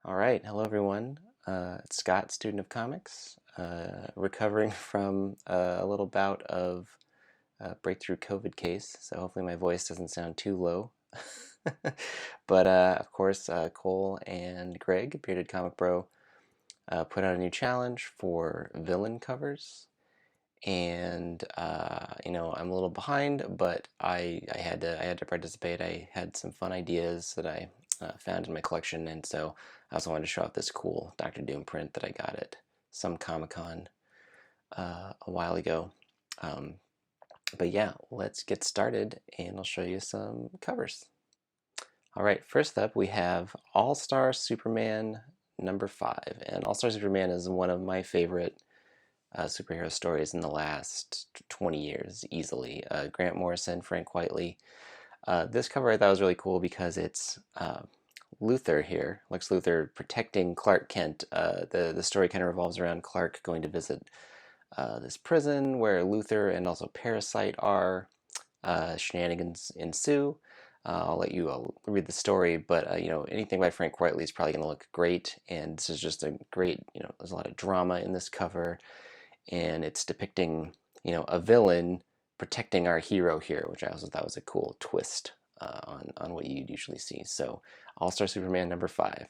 All right, hello everyone. It's Scott, student of comics, recovering from a little bout of breakthrough COVID case, so hopefully my voice doesn't sound too low. But of course, Cole and Greg, Bearded Comic Bro, put out a new challenge for villain covers, and I'm a little behind, but I had to participate. I had some fun ideas that I found in my collection, and so I also wanted to show off this cool Doctor Doom print that I got at some Comic-Con a while ago. Um, but yeah, let's get started, and I'll show you some covers. All right, first up we have All-Star Superman #5, and All-Star Superman is one of my favorite superhero stories in the last 20 years, easily. Grant Morrison, Frank Whiteley. This cover I thought was really cool because it's Luthor here, Lex Luthor protecting Clark Kent. The story kind of revolves around Clark going to visit this prison where Luthor and also Parasite are. Shenanigans ensue. I'll let you read the story, but anything by Frank Whiteley is probably going to look great, and this is just a great, there's a lot of drama in this cover, and it's depicting, a villain protecting our hero here, which I also thought was a cool twist on what you'd usually see. So, All-Star Superman #5.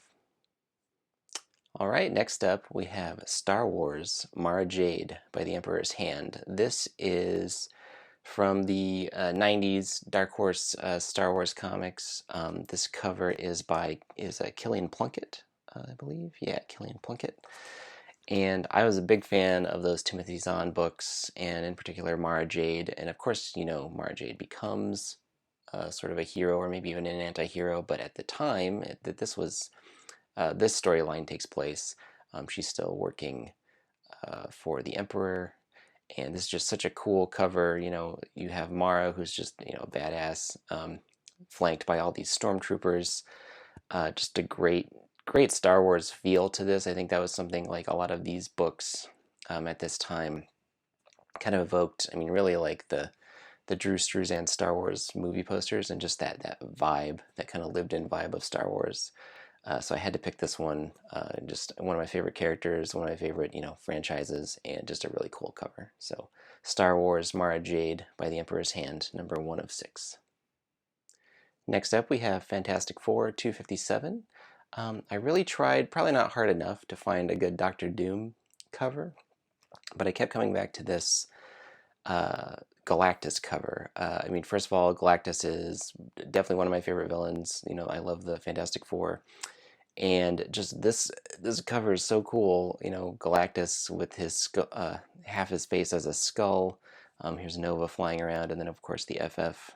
All right, next up we have Star Wars Mara Jade by the Emperor's Hand. This is from the 90s Dark Horse Star Wars comics. This cover is by Killian Plunkett, I believe. Yeah, Killian Plunkett. And I was a big fan of those Timothy Zahn books, and in particular Mara Jade. And of course, Mara Jade becomes sort of a hero, or maybe even an anti-hero. But at the time that this storyline takes place, she's still working for the Emperor. And this is just such a cool cover. You have Mara, who's just a badass, flanked by all these stormtroopers. Just a great Star Wars feel to this. I think that was something like a lot of these books at this time kind of evoked. I mean, really like the Drew Struzan Star Wars movie posters, and just that vibe, that kind of lived-in vibe of Star Wars. So I had to pick this one. Just one of my favorite characters, one of my favorite franchises, and just a really cool cover. So Star Wars Mara Jade by the Emperor's Hand, #1 of 6. Next up we have Fantastic Four 257. I really tried, probably not hard enough, to find a good Doctor Doom cover, but I kept coming back to this Galactus cover. I mean, first of all, Galactus is definitely one of my favorite villains. I love the Fantastic Four, and just this cover is so cool. Galactus with his half his face as a skull. Here's Nova flying around, and then of course the FF.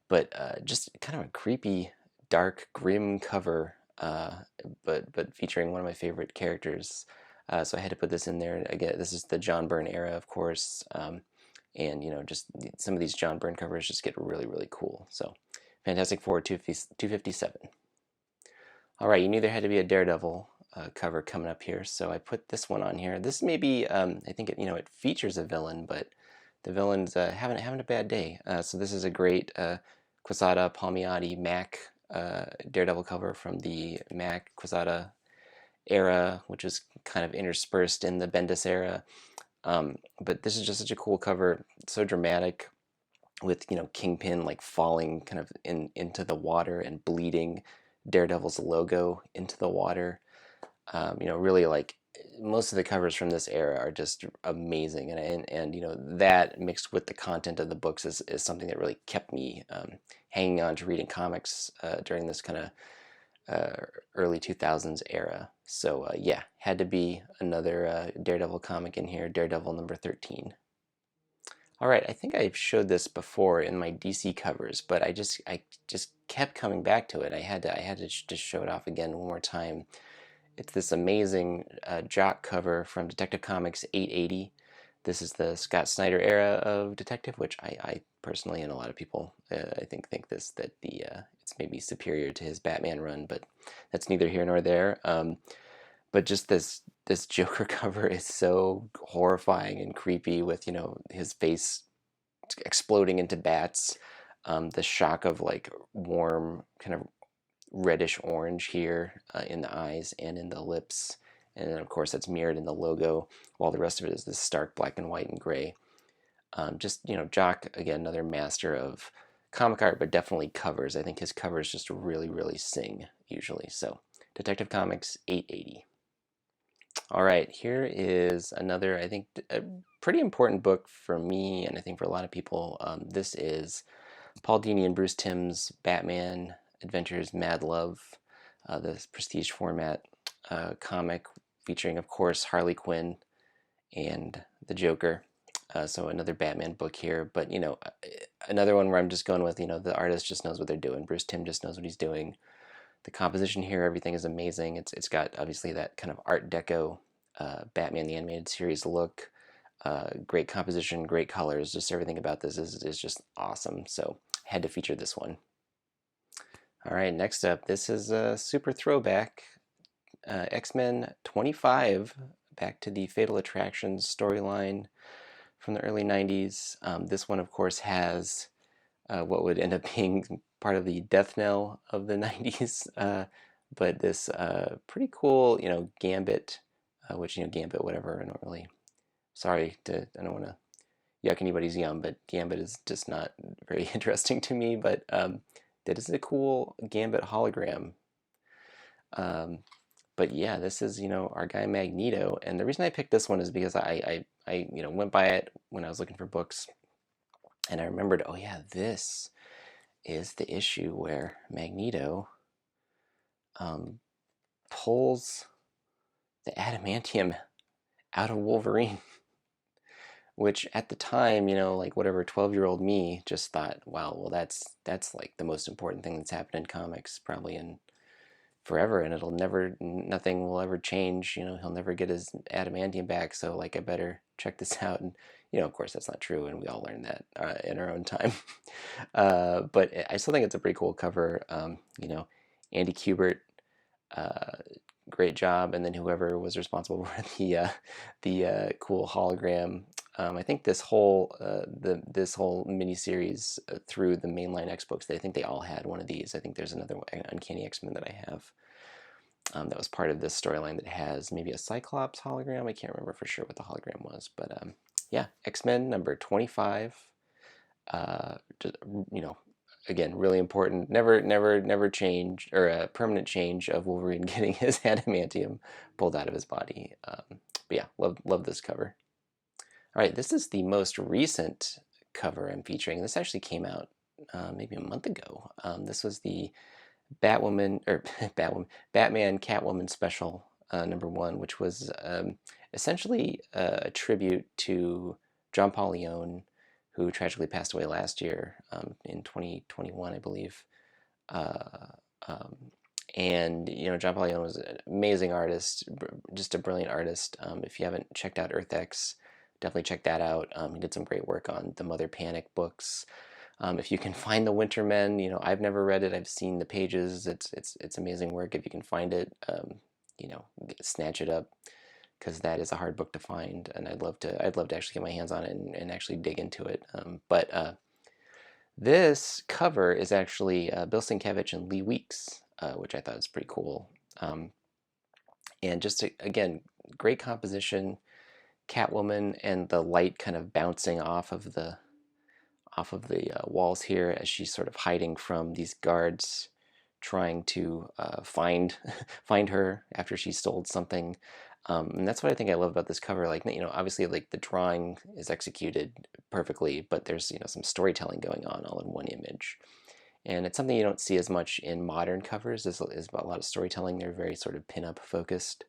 But just kind of a creepy, dark, grim cover, but featuring one of my favorite characters. So I had to put this in there. Again, this is the John Byrne era, of course, and just some of these John Byrne covers just get really, really cool. So, Fantastic Four 257. All right, you knew there had to be a Daredevil cover coming up here, so I put this one on here. This may be, I think it features a villain, but the villain's having a bad day. So this is a great Quesada Palmiotti Mac Daredevil cover from the Mac Quesada era, which is kind of interspersed in the Bendis era. But this is just such a cool cover, so dramatic, with Kingpin like falling kind of into the water and bleeding Daredevil's logo into the water. Really, like, most of the covers from this era are just amazing, and that mixed with the content of the books is something that really kept me hanging on to reading comics during this kind of early 2000s era. So yeah, had to be another Daredevil comic in here, Daredevil #13. All right, I think I've showed this before in my DC covers, but I just kept coming back to it. I had to just show it off again one more time. It's this amazing jock cover from Detective Comics 880. This is the Scott Snyder era of Detective, which I personally, and a lot of people, I think that it's maybe superior to his Batman run, but that's neither here nor there. But just this Joker cover is so horrifying and creepy, with his face exploding into bats, the shock of like warm kind of reddish orange here in the eyes and in the lips. And then, of course, that's mirrored in the logo, while the rest of it is this stark black and white and gray. Just, Jock, again, another master of comic art, but definitely covers. I think his covers just really, really sing, usually. So, Detective Comics 880. All right, here is another, I think, a pretty important book for me, and I think for a lot of people. This is Paul Dini and Bruce Timm's Batman Adventures Mad Love, the prestige format comic featuring, of course, Harley Quinn and the Joker. So another Batman book here, but another one where I'm just going with, the artist just knows what they're doing. Bruce Timm just knows what he's doing. The composition here, everything is amazing. It's got obviously that kind of Art Deco Batman the Animated Series look. Great composition, great colors. Just everything about this is just awesome. So I had to feature this one. All right, next up, this is a super throwback. X-Men 25, back to the Fatal Attractions storyline from the early 90s. This one, of course, has what would end up being part of the death knell of the 90s. But this pretty cool, Gambit, which, Gambit, whatever, I don't really, I don't want to yuck anybody's yum, but Gambit is just not very interesting to me. But that is a cool Gambit hologram. But yeah, this is, our guy Magneto. And the reason I picked this one is because I went by it when I was looking for books. And I remembered, oh yeah, this is the issue where Magneto pulls the adamantium out of Wolverine. Which at the time, like whatever 12-year-old me just thought, wow, well that's like the most important thing that's happened in comics probably in forever, and nothing will ever change. He'll never get his adamantium back, so like I better check this out. And of course that's not true, and we all learned that in our own time. But I still think it's a pretty cool cover. Andy Kubert, great job, and then whoever was responsible for the cool hologram. I think this whole this whole miniseries through the mainline X books, I think they all had one of these. I think there's another Uncanny X-Men that I have that was part of this storyline that has maybe a Cyclops hologram. I can't remember for sure what the hologram was, but yeah, X-Men number 25. Just, again, really important. Never change, or a permanent change of Wolverine getting his adamantium pulled out of his body. But yeah, love this cover. All right, this is the most recent cover I'm featuring. This actually came out maybe a month ago. This was the Batman Catwoman special #1, which was essentially a tribute to John Paul Leon, who tragically passed away last year in 2021, I believe. And John Paul Leon was an amazing artist, just a brilliant artist. If you haven't checked out Earth X, definitely check that out. He did some great work on the Mother Panic books. If you can find the Winter Men, I've never read it. I've seen the pages. It's amazing work. If you can find it, snatch it up, because that is a hard book to find, and I'd love to actually get my hands on it and actually dig into it. But this cover is actually Bill Sienkiewicz and Lee Weeks, which I thought was pretty cool. And just again, great composition. Catwoman and the light kind of bouncing off of the walls here as she's sort of hiding from these guards trying to find her after she stole something. And that's what I think I love about this cover. Like, obviously, like the drawing is executed perfectly, but there's some storytelling going on all in one image, and it's something you don't see as much in modern covers. Is a lot of storytelling. They're very sort of pinup focused.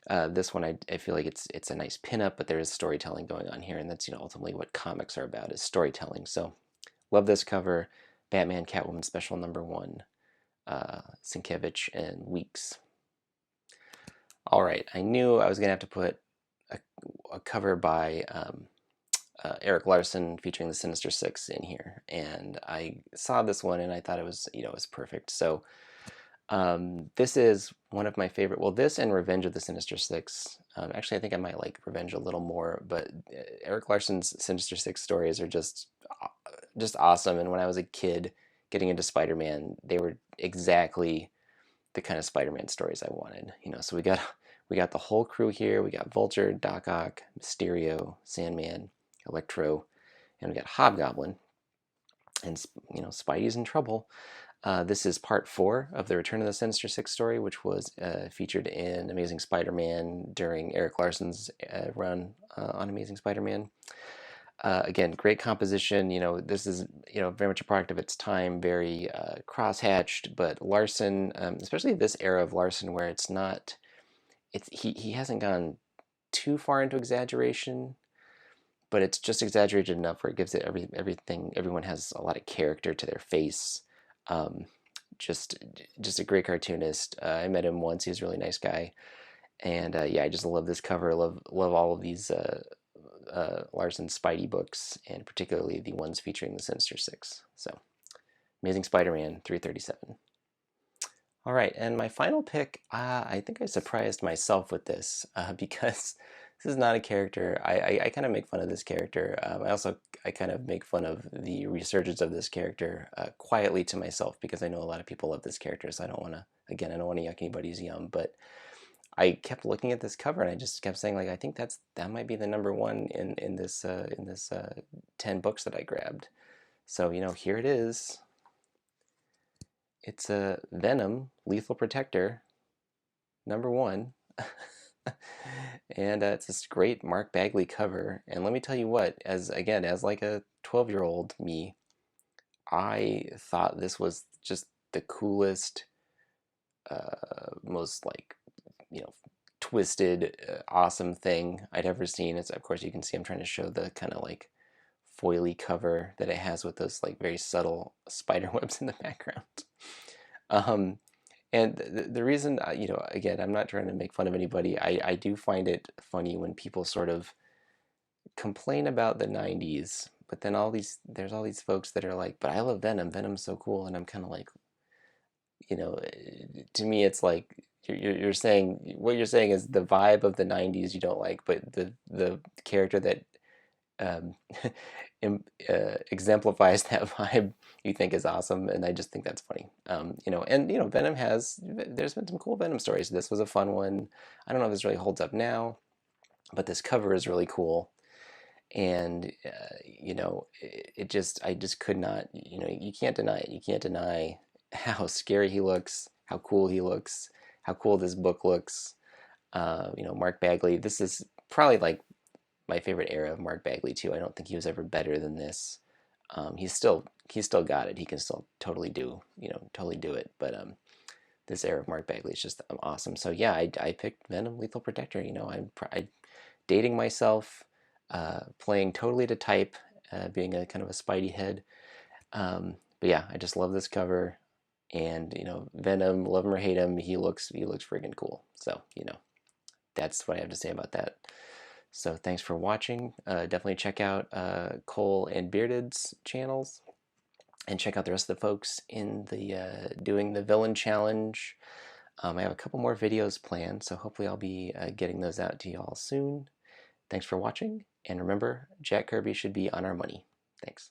This one, I feel like it's a nice pinup, but there is storytelling going on here, and that's ultimately what comics are about, is storytelling. So, love this cover, Batman Catwoman Special #1, Sienkiewicz and Weeks. All right, I knew I was gonna have to put a cover by Eric Larson featuring the Sinister Six in here, and I saw this one and I thought it was it was perfect. So. This is one of my favorite. Well, this and Revenge of the Sinister Six. Actually, I think I might like Revenge a little more, but Eric Larson's Sinister Six stories are just awesome. And when I was a kid, getting into Spider-Man, they were exactly the kind of Spider-Man stories I wanted. So we got the whole crew here. We got Vulture, Doc Ock, Mysterio, Sandman, Electro, and we got Hobgoblin. And Spidey's in trouble. This is part 4 of the Return of the Sinister Six story, which was featured in Amazing Spider-Man during Eric Larson's run on Amazing Spider-Man. Again, great composition. This is very much a product of its time, very cross-hatched. But Larson, especially this era of Larson, where he hasn't gone too far into exaggeration, but it's just exaggerated enough where it gives it everything. Everyone has a lot of character to their face. Just a great cartoonist. I met him once. He was a really nice guy, and yeah, I just love this cover. Love all of these Larson Spidey books, and particularly the ones featuring the Sinister Six. So, Amazing Spider-Man 337. All right, and my final pick, I think I surprised myself with this because this is not a character. I kind of make fun of this character. I kind of make fun of the resurgence of this character quietly to myself, because I know a lot of people love this character, so I don't want to yuck anybody's yum, but I kept looking at this cover and I just kept saying, like, I think that might be the number one in this 10 books that I grabbed. So, here it is. It's a Venom Lethal Protector, number 1. And it's this great Mark Bagley cover. And let me tell you what, as like a 12-year-old me, I thought this was just the coolest, most like, twisted, awesome thing I'd ever seen. It's, of course, you can see I'm trying to show the kind of like foily cover that it has with those like very subtle spider webs in the background. And the reason, again, I'm not trying to make fun of anybody. I do find it funny when people sort of complain about the 90s, but then there's all these folks that are like, but I love Venom. Venom's so cool. And I'm kind of like, to me, it's like, you're saying, what you're saying is the vibe of the 90s you don't like, but the character that exemplifies that vibe you think is awesome, and I just think that's funny. Venom there's been some cool Venom stories. This was a fun one. I don't know if this really holds up now, but this cover is really cool, and I just could not, you can't deny it. You can't deny how scary he looks, how cool he looks, how cool this book looks. Mark Bagley, this is probably like my favorite era of Mark Bagley too. I don't think he was ever better than this. He's still got it. He can still totally do it. But this era of Mark Bagley is just awesome. So yeah, I picked Venom Lethal Protector. I'm dating myself, playing totally to type, being a kind of a Spidey head. But yeah, I just love this cover. And Venom, love him or hate him, he looks friggin' cool. So that's what I have to say about that. So thanks for watching. Definitely check out Cole and Bearded's channels, and check out the rest of the folks in the doing the villain challenge. I have a couple more videos planned, so hopefully I'll be getting those out to you all soon. Thanks for watching, and remember, Jack Kirby should be on our money. Thanks.